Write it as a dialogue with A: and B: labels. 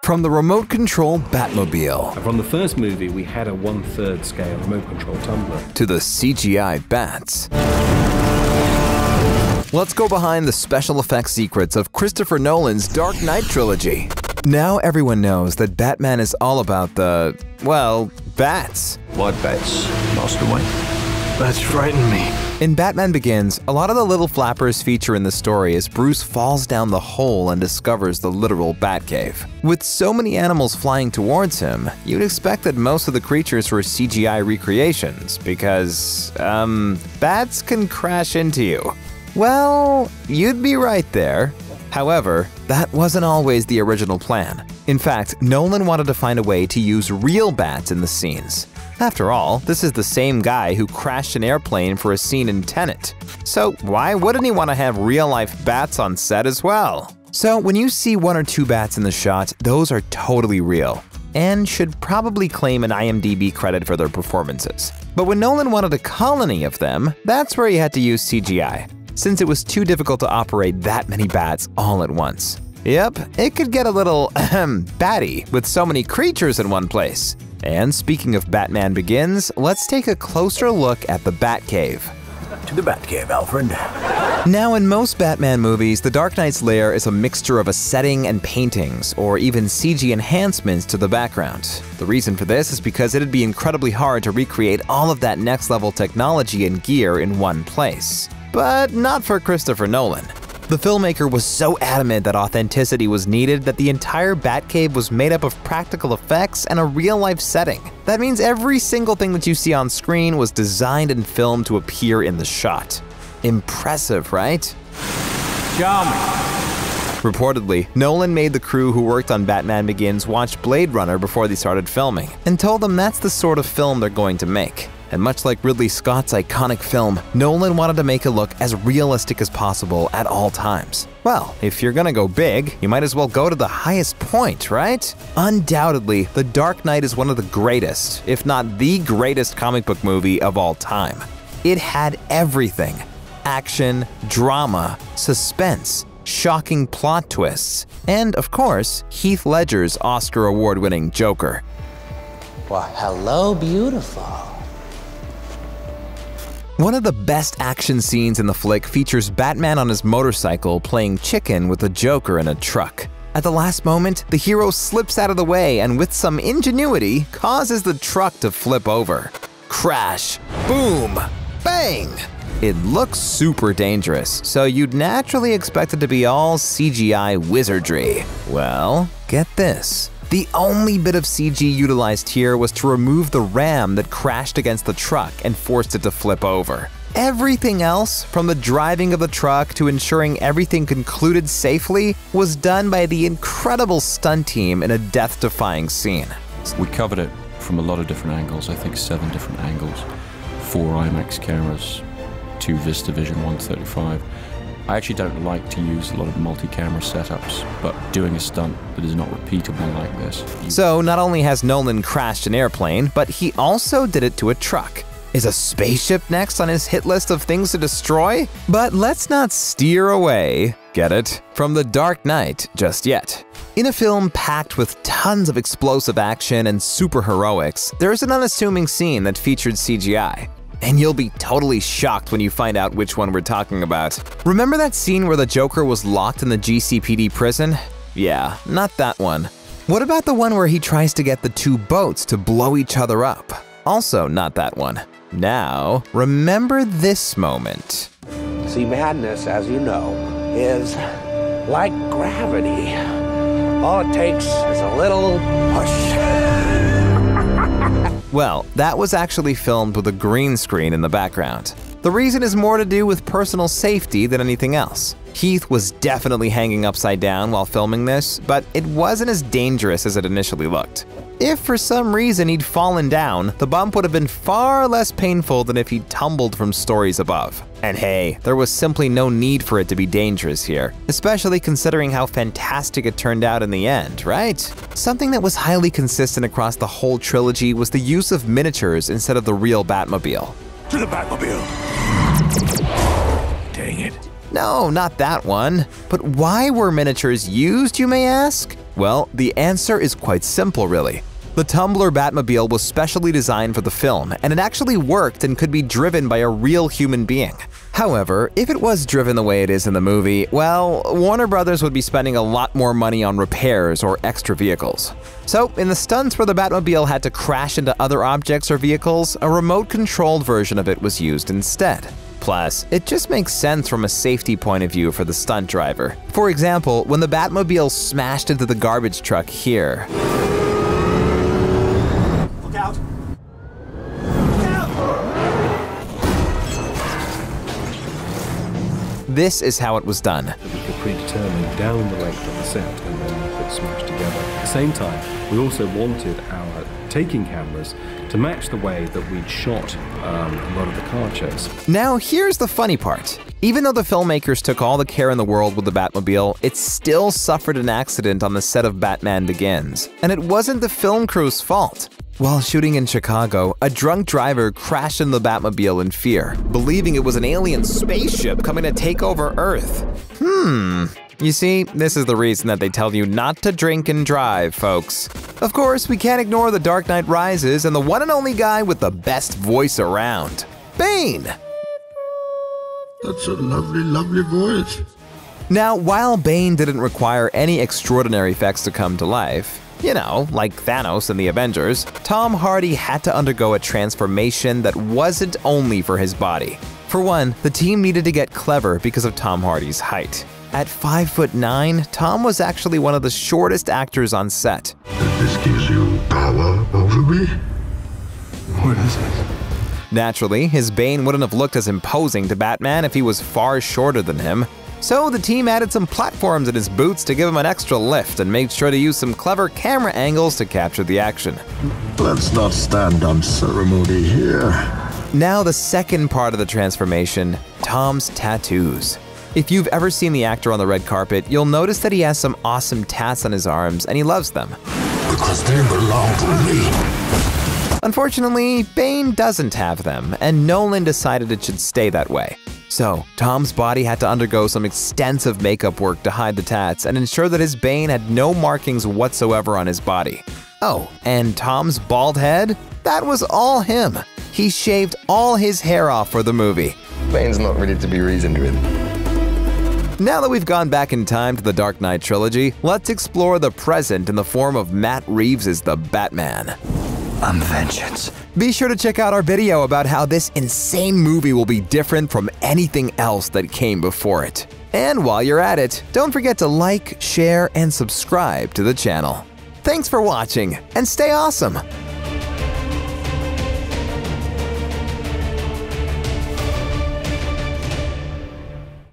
A: From the remote control Batmobile,
B: From the first movie, we had a 1/3 scale remote control tumbler.
A: to the CGI bats. Let's go behind the special effects secrets of Christopher Nolan's Dark Knight Trilogy. Now everyone knows that Batman is all about the, well, bats.
C: What bats, Master Wayne?
D: Bats frighten me.
A: In Batman Begins, a lot of the little flappers feature in the story as Bruce falls down the hole and discovers the literal Batcave. With so many animals flying towards him, you'd expect that most of the creatures were CGI recreations because, bats can crash into you. Well, you'd be right there. However, that wasn't always the original plan. In fact, Nolan wanted to find a way to use real bats in the scenes. After all, this is the same guy who crashed an airplane for a scene in Tenet. So why wouldn't he want to have real-life bats on set as well? So when you see 1 or 2 bats in the shot, those are totally real, and should probably claim an IMDb credit for their performances. But when Nolan wanted a colony of them, that's where he had to use CGI, since it was too difficult to operate that many bats all at once. Yep, it could get a little batty with so many creatures in one place. And speaking of Batman Begins, let's take a closer look at the Batcave.
C: To the Batcave, Alfred.
A: Now, in most Batman movies, the Dark Knight's lair is a mixture of a setting and paintings, or even CG enhancements to the background. The reason for this is because it'd be incredibly hard to recreate all of that next-level technology and gear in one place. But not for Christopher Nolan. The filmmaker was so adamant that authenticity was needed that the entire Batcave was made up of practical effects and a real-life setting. That means every single thing that you see on screen was designed and filmed to appear in the shot. Impressive, right?
D: Show me.
A: Reportedly, Nolan made the crew who worked on Batman Begins watch Blade Runner before they started filming, and told them that's the sort of film they're going to make. And much like Ridley Scott's iconic film, Nolan wanted to make it look as realistic as possible at all times. Well, if you're gonna go big, you might as well go to the highest point, right? Undoubtedly, The Dark Knight is one of the greatest, if not the greatest comic book movie of all time. It had everything: action, drama, suspense, shocking plot twists, and of course, Heath Ledger's Oscar award-winning Joker.
E: Well, hello, beautiful.
A: One of the best action scenes in the flick features Batman on his motorcycle playing chicken with the Joker in a truck. At the last moment, the hero slips out of the way and with some ingenuity causes the truck to flip over. Crash, boom, bang! It looks super dangerous, so you'd naturally expect it to be all CGI wizardry. Well, get this. The only bit of CG utilized here was to remove the ram that crashed against the truck and forced it to flip over. Everything else, from the driving of the truck to ensuring everything concluded safely, was done by the incredible stunt team in a death-defying scene.
F: We covered it from a lot of different angles, I think 7 different angles, 4 IMAX cameras, 2 VistaVision 135. I actually don't like to use a lot of multi-camera setups, but doing a stunt that is not repeatable like this.
A: So not only has Nolan crashed an airplane, but he also did it to a truck. Is a spaceship next on his hit list of things to destroy? But let's not steer away, get it, from The Dark Knight just yet. In a film packed with tons of explosive action and superheroics, there's an unassuming scene that featured CGI. And you'll be totally shocked when you find out which one we're talking about. Remember that scene where the Joker was locked in the GCPD prison? Yeah, not that one. What about the one where he tries to get the 2 boats to blow each other up? Also not that one. Now, remember this moment.
E: See, madness, as you know, is like gravity. All it takes is a little push.
A: Well, that was actually filmed with a green screen in the background. The reason is more to do with personal safety than anything else. Heath was definitely hanging upside down while filming this, but it wasn't as dangerous as it initially looked. If for some reason he'd fallen down, the bump would have been far less painful than if he'd tumbled from stories above. And hey, there was simply no need for it to be dangerous here, especially considering how fantastic it turned out in the end, right? Something that was highly consistent across the whole trilogy was the use of miniatures instead of the real Batmobile.
C: To the Batmobile. Dang it.
A: No, not that one. But why were miniatures used, you may ask? Well, the answer is quite simple, really. The tumbler Batmobile was specially designed for the film, and it actually worked and could be driven by a real human being. However, if it was driven the way it is in the movie, well, Warner Brothers would be spending a lot more money on repairs or extra vehicles. So, in the stunts where the Batmobile had to crash into other objects or vehicles, a remote-controlled version of it was used instead. Plus, it just makes sense from a safety point of view for the stunt driver. For example, when the Batmobile smashed into the garbage truck here.
C: Look out!
A: This is how it was done.
B: That we could predetermine down the length of the set and then put smashed together. At the same time, we also wanted our taking cameras to match the way that we'd shot a lot of the car chase.
A: Now, here's the funny part. Even though the filmmakers took all the care in the world with the Batmobile, it still suffered an accident on the set of Batman Begins. And it wasn't the film crew's fault. While shooting in Chicago, a drunk driver crashed into the Batmobile in fear, believing it was an alien spaceship coming to take over Earth. You see, this is the reason that they tell you not to drink and drive, folks. Of course, we can't ignore The Dark Knight Rises and the one and only guy with the best voice around, Bane.
G: That's a lovely, lovely voice.
A: Now, while Bane didn't require any extraordinary effects to come to life, you know, like Thanos in the Avengers, Tom Hardy had to undergo a transformation that wasn't only for his body. For one, the team needed to get clever because of Tom Hardy's height. At 5'9", Tom was actually one of the shortest actors on set.
G: This gives you power over me? What is it?
A: Naturally, his Bane wouldn't have looked as imposing to Batman if he was far shorter than him. So the team added some platforms in his boots to give him an extra lift and made sure to use some clever camera angles to capture the action.
G: Let's not stand on ceremony here.
A: Now the second part of the transformation, Tom's tattoos. If you've ever seen the actor on the red carpet, you'll notice that he has some awesome tats on his arms and he loves them.
G: Because they belong to me.
A: Unfortunately, Bane doesn't have them, and Nolan decided it should stay that way. So, Tom's body had to undergo some extensive makeup work to hide the tats and ensure that his Bane had no markings whatsoever on his body. Oh, and Tom's bald head? That was all him. He shaved all his hair off for the movie.
H: Bane's not ready to be reasoned with.
A: Now that we've gone back in time to the Dark Knight Trilogy, let's explore the present in the form of Matt Reeves' The Batman.
C: I'm vengeance.
A: Be sure to check out our video about how this insane movie will be different from anything else that came before it. And while you're at it, don't forget to like, share, and subscribe to the channel. Thanks for watching, and stay awesome!